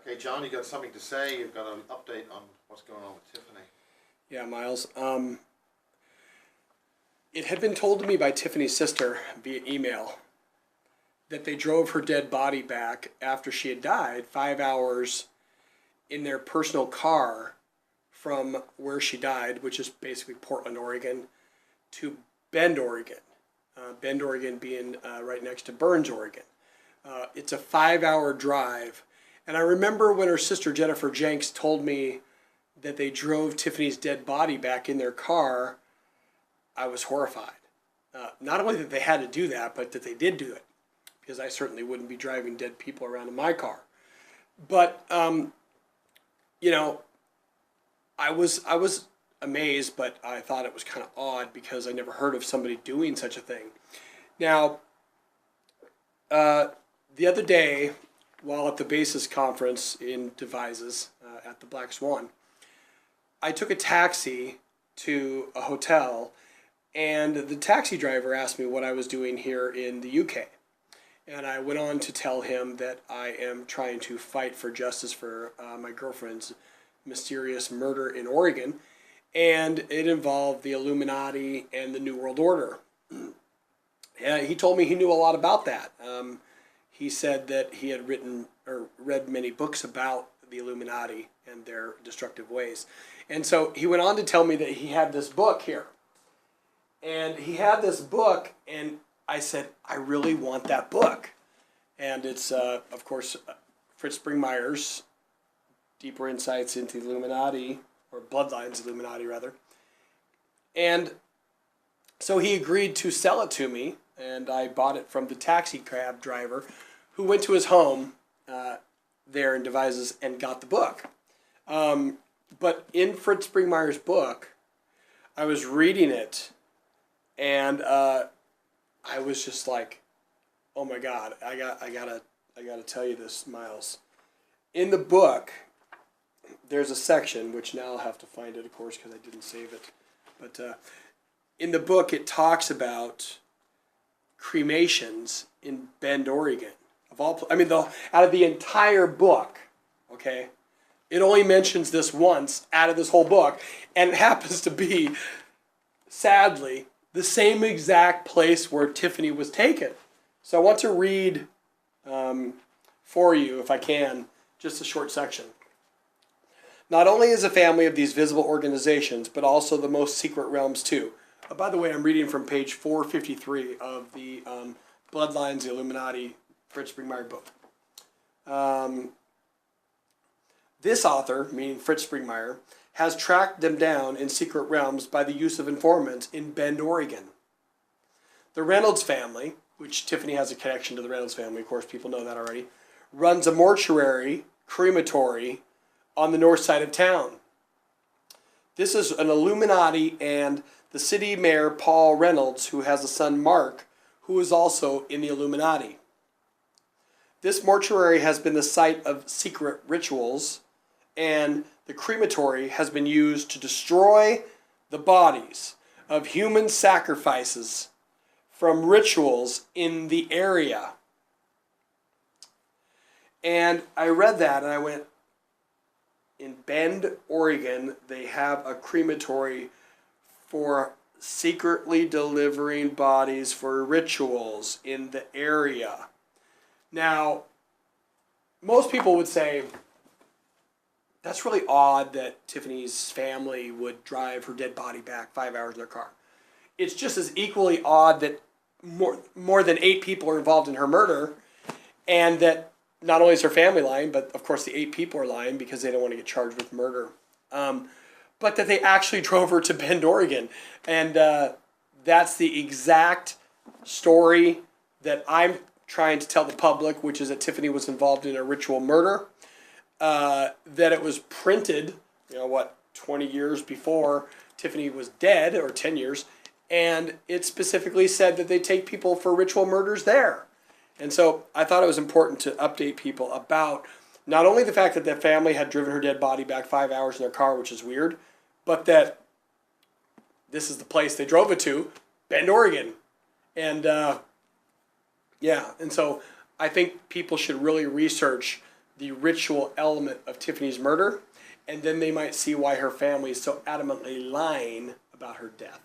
Okay, John, you got something to say? You've got an update on what's going on with Tiffany. Yeah, Miles. It had been told to me by Tiffany's sister via email that they drove her dead body back after she had died 5 hours in their personal car from where she died, which is basically Portland, Oregon, to Bend, Oregon. Bend, Oregon being right next to Burns, Oregon. It's a 5-hour drive. And I remember when her sister Jennifer Jenks told me that they drove Tiffany's dead body back in their car, I was horrified. Not only that they had to do that, but that they did do it, because I certainly wouldn't be driving dead people around in my car. But you know, I was amazed, but I thought it was kind of odd because I never heard of somebody doing such a thing. Now, the other day, while at the basis conference in Devizes at the Black Swan, I took a taxi to a hotel, and the taxi driver asked me what I was doing here in the UK. And I went on to tell him that I am trying to fight for justice for my girlfriend's mysterious murder in Oregon, and it involved the Illuminati and the New World Order. Yeah, he told me he knew a lot about that. He said that he had written or read many books about the Illuminati and their destructive ways. And so he went on to tell me that he had this book here. And he had this book, and I said, I really want that book. And it's, of course, Fritz Springmeier's Deeper Insights into the Illuminati, or Bloodlines Illuminati, rather. And so he agreed to sell it to me, and I bought it from the taxi cab driver who went to his home there in Devizes and got the book. But in Fritz Springmeier's book, I was reading it, and I was just like, oh my God, I gotta tell you this, Miles. In the book, there's a section, which now I'll have to find it, of course, because I didn't save it. But in the book, it talks about cremations in Bend, Oregon. Out of the entire book, okay, it only mentions this once out of this whole book, and it happens to be, sadly, the same exact place where Tiffany was taken. So I want to read for you, if I can, just a short section. Not only is a family of these visible organizations, but also the most secret realms too. By the way, I'm reading from page 453 of the Bloodlines, the Illuminati, Fritz Springmeier book. This author, meaning Fritz Springmeier, has tracked them down in secret realms by the use of informants in Bend, Oregon. The Reynolds family, which Tiffany has a connection to the Reynolds family, of course people know that already, runs a mortuary, crematory, on the north side of town. This is an Illuminati and the city mayor, Paul Reynolds, who has a son, Mark, who is also in the Illuminati. This mortuary has been the site of secret rituals, and the crematory has been used to destroy the bodies of human sacrifices from rituals in the area. And I read that and I went, in Bend, Oregon, they have a crematory for secretly delivering bodies for rituals in the area. Now, most people would say, that's really odd that Tiffany's family would drive her dead body back 5 hours in their car. It's just as equally odd that more than 8 people are involved in her murder, and that not only is her family lying, but of course the 8 people are lying because they don't want to get charged with murder. But that they actually drove her to Bend, Oregon. And that's the exact story that I'm trying to tell the public, which is that Tiffany was involved in a ritual murder. That it was printed, 20 years before Tiffany was dead, or 10 years. And it specifically said that they take people for ritual murders there. And so I thought it was important to update people about not only the fact that the family had driven her dead body back 5 hours in their car, which is weird, but that this is the place they drove it to, Bend, Oregon. And and so I think people should really research the ritual element of Tiffany's murder, and then they might see why her family is so adamantly lying about her death.